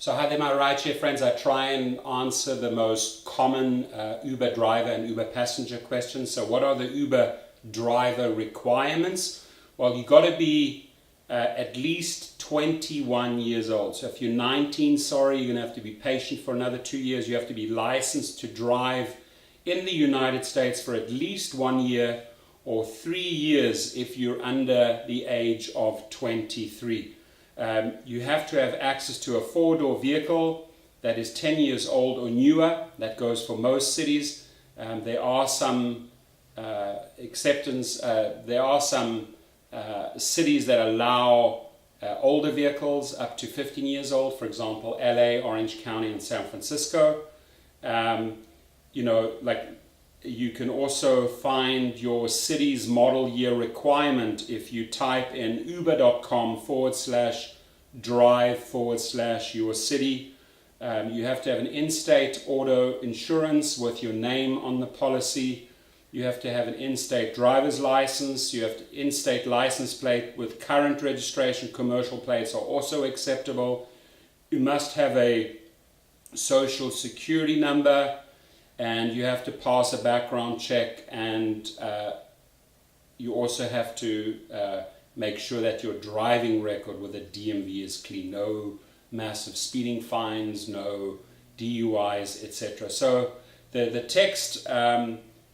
So hi there, my rideshare friends. I try and answer the most common Uber driver and Uber passenger questions. So what are the Uber driver requirements? Well, you've got to be at least 21 years old. So if you're 19, sorry, you're going to have to be patient for another 2 years. You have to be licensed to drive in the United States for at least 1 year or 3 years if you're under the age of 23. You have to have access to a four-door vehicle that is 10 years old or newer. That goes for most cities. There are some acceptance. There are some cities that allow older vehicles up to 15 years old. For example, LA, Orange County, and San Francisco. You can also find your city's model year requirement if you type in uber.com/drive/your city. You have to have an in-state auto insurance with your name on the policy. You have to have an in-state driver's license. You have to in-state license plate with current registration. Commercial plates are also acceptable. You must have a social security number, and you have to pass a background check, and you also have to make sure that your driving record with a DMV is clean. No massive speeding fines, no DUIs, etc. So the text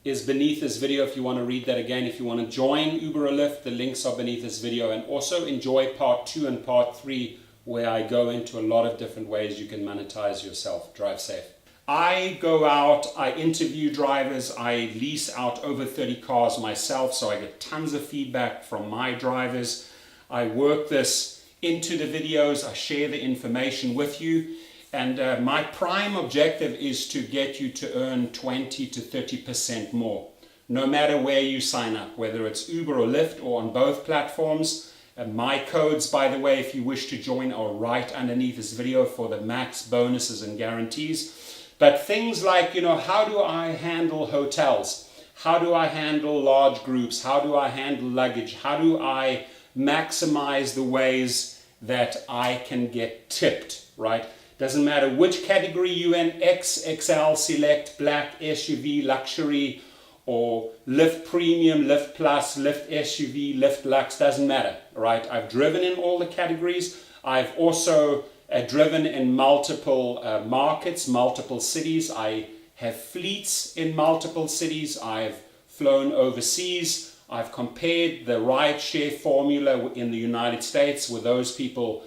is beneath this video if you want to read that again. If you want to join Uber or Lyft, the links are beneath this video. And also enjoy part 2 and part 3 where I go into a lot of different ways you can monetize yourself. Drive safe. I go out, I interview drivers, I lease out over 30 cars myself, so I get tons of feedback from my drivers. I work this into the videos, I share the information with you, and my prime objective is to get you to earn 20 to 30% more, no matter where you sign up, whether it's Uber or Lyft or on both platforms. My codes, by the way, if you wish to join, are right underneath this video for the max bonuses and guarantees. But things like, how do I handle hotels? How do I handle large groups? How do I handle luggage? How do I maximize the ways that I can get tipped, right? Doesn't matter which category you're in, X, XL, Select, Black, SUV, Luxury, or Lyft Premium, Lyft Plus, Lyft SUV, Lyft Lux, doesn't matter, right? I've driven in all the categories. I've also driven in multiple markets, multiple cities. I have fleets in multiple cities. I've flown overseas. I've compared the rideshare formula in the United States with those people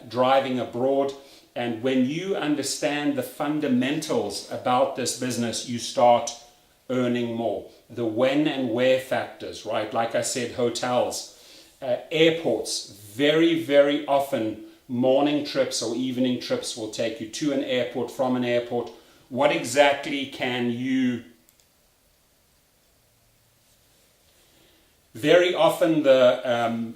driving abroad. And when you understand the fundamentals about this business, you start earning more. The when and where factors, right? Like I said, hotels, airports, very, very often morning trips or evening trips will take you to an airport, from an airport. What exactly can you... Very often the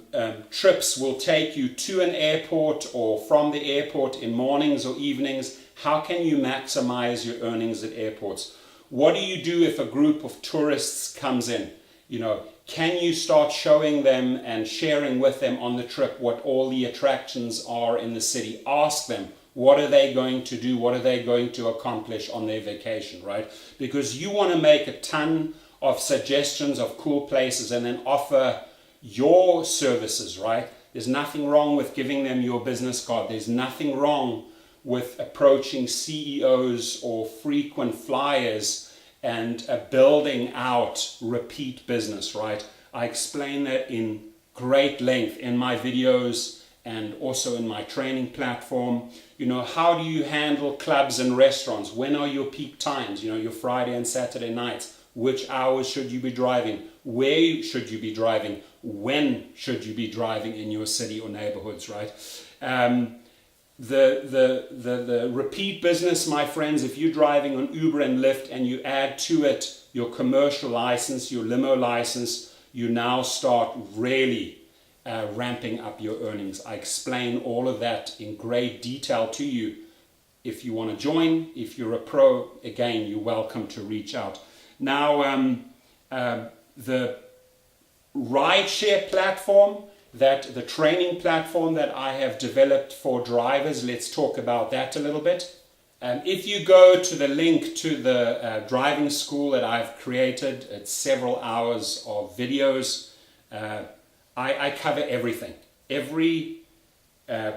trips will take you to an airport or from the airport in mornings or evenings. How can you maximize your earnings at airports? What do you do if a group of tourists comes in? Can you start showing them and sharing with them on the trip what all the attractions are in the city? Ask them, what are they going to do? What are they going to accomplish on their vacation, right? Because you want to make a ton of suggestions of cool places and then offer your services, right? There's nothing wrong with giving them your business card. There's nothing wrong with approaching CEOs or frequent flyers and building out repeat business, right? I explain that in great length in my videos and also in my training platform. How do you handle clubs and restaurants? When are your peak times? Your Friday and Saturday nights. Which hours should you be driving? Where should you be driving? When should you be driving in your city or neighborhoods, right? The repeat business, my friends, if you're driving on Uber and Lyft and you add to it your commercial license, your limo license, you now start really ramping up your earnings. I explain all of that in great detail to you. If you want to join, if you're a pro, again, you're welcome to reach out. Now, the rideshare platform that the training platform that I have developed for drivers, let's talk about that a little bit. If you go to the link to the driving school that I've created, it's several hours of videos. I cover everything. Every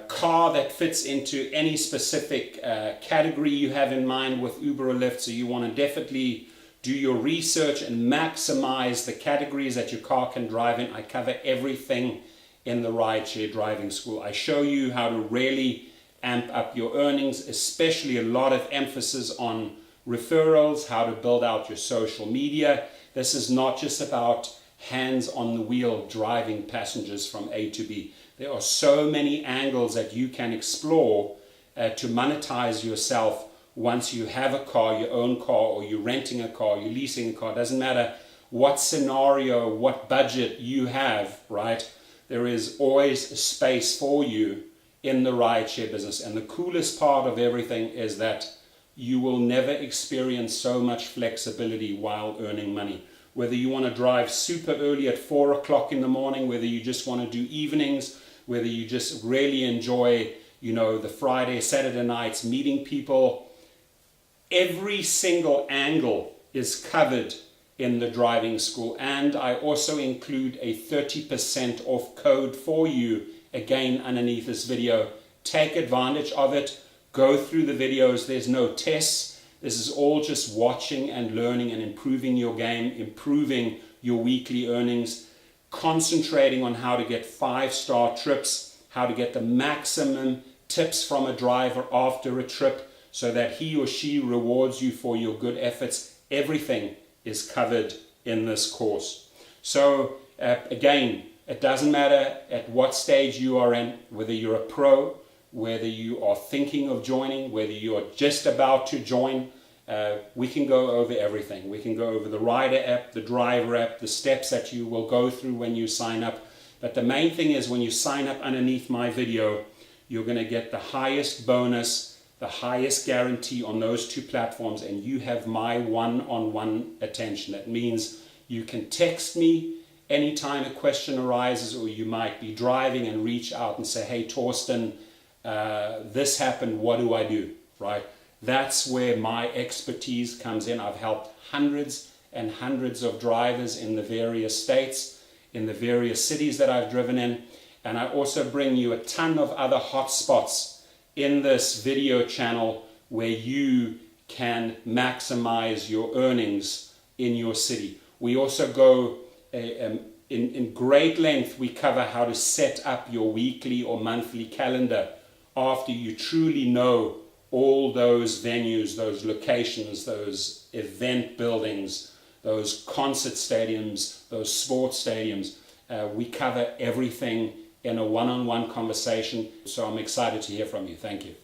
car that fits into any specific category you have in mind with Uber or Lyft. So you want to definitely do your research and maximize the categories that your car can drive in. I cover everything in the rideshare driving school. I show you how to really amp up your earnings, especially a lot of emphasis on referrals, how to build out your social media. This is not just about hands on the wheel driving passengers from A to B. There are so many angles that you can explore to monetize yourself once you have a car, your own car, or you're renting a car, you're leasing a car. It doesn't matter what scenario, what budget you have, right? There is always a space for you in the rideshare business. And the coolest part of everything is that you will never experience so much flexibility while earning money. Whether you want to drive super early at 4 o'clock in the morning, whether you just want to do evenings, whether you just really enjoy, the Friday, Saturday nights, meeting people, every single angle is covered in the driving school. And I also include a 30% off code for you, again, underneath this video. Take advantage of it. Go through the videos. There's no tests. This is all just watching and learning and improving your game, improving your weekly earnings, concentrating on how to get 5-star trips, how to get the maximum tips from a driver after a trip so that he or she rewards you for your good efforts. Everything is covered in this course. So again, it doesn't matter at what stage you are in, whether you're a pro, whether you are thinking of joining, whether you are just about to join, we can go over everything. We can go over the rider app, the driver app, the steps that you will go through when you sign up. But the main thing is when you sign up underneath my video, you're going to get the highest bonus, the highest guarantee on those two platforms, and you have my one-on-one attention. That means you can text me anytime a question arises, or you might be driving and reach out and say, hey, Torsten, this happened, what do I do, right? That's where my expertise comes in. I've helped hundreds and hundreds of drivers in the various states, in the various cities that I've driven in, and I also bring you a ton of other hotspots in this video channel where you can maximize your earnings in your city. We also go in great length. We cover how to set up your weekly or monthly calendar after you truly know all those venues, those locations, those event buildings, those concert stadiums, those sports stadiums. We cover everything in a one-on-one conversation. So I'm excited to hear from you. Thank you.